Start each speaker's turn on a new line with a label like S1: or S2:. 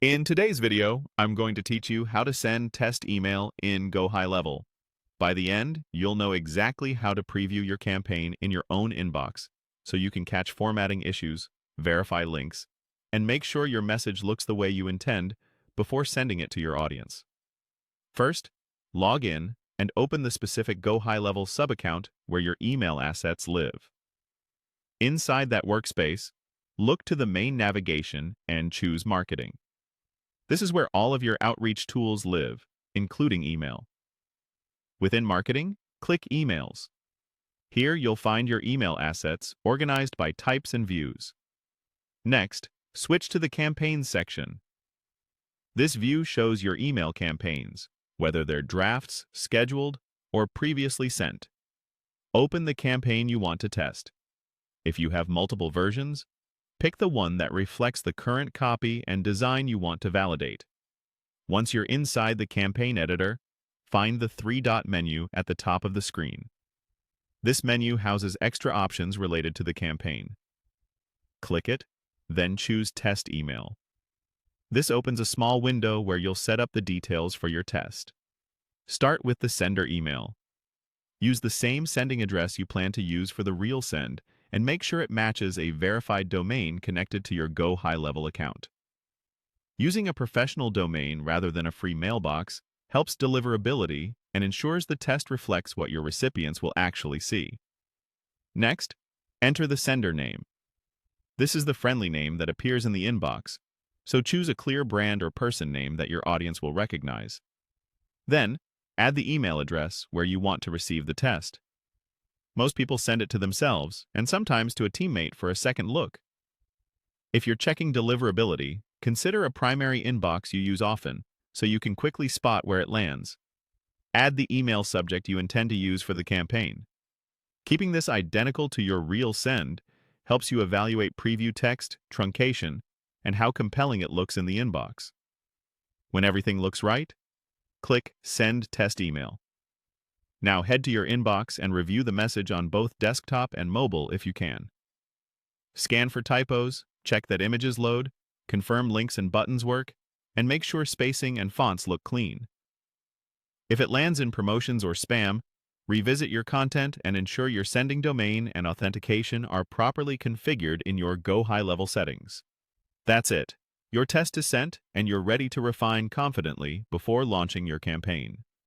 S1: In today's video, I'm going to teach you how to send test email in GoHighLevel. By the end, you'll know exactly how to preview your campaign in your own inbox so you can catch formatting issues, verify links, and make sure your message looks the way you intend before sending it to your audience. First, log in and open the specific GoHighLevel sub-account where your email assets live. Inside that workspace, look to the main navigation and choose Marketing. This is where all of your outreach tools live, including email. Within Marketing, click Emails. Here you'll find your email assets organized by types and views. Next, switch to the Campaigns section. This view shows your email campaigns, whether they're drafts, scheduled, or previously sent. Open the campaign you want to test. If you have multiple versions, pick the one that reflects the current copy and design you want to validate. Once you're inside the campaign editor, find the three-dot menu at the top of the screen. This menu houses extra options related to the campaign. Click it, then choose Test Email. This opens a small window where you'll set up the details for your test. Start with the sender email. Use the same sending address you plan to use for the real send, and make sure it matches a verified domain connected to your GoHighLevel account. Using a professional domain rather than a free mailbox helps deliverability and ensures the test reflects what your recipients will actually see. Next, enter the sender name. This is the friendly name that appears in the inbox, so choose a clear brand or person name that your audience will recognize. Then, add the email address where you want to receive the test. Most people send it to themselves, and sometimes to a teammate for a second look. If you're checking deliverability, consider a primary inbox you use often, so you can quickly spot where it lands. Add the email subject you intend to use for the campaign. Keeping this identical to your real send helps you evaluate preview text, truncation, and how compelling it looks in the inbox. When everything looks right, click Send Test Email. Now head to your inbox and review the message on both desktop and mobile if you can. Scan for typos, check that images load, confirm links and buttons work, and make sure spacing and fonts look clean. If it lands in promotions or spam, revisit your content and ensure your sending domain and authentication are properly configured in your GoHighLevel settings. That's it. Your test is sent, and you're ready to refine confidently before launching your campaign.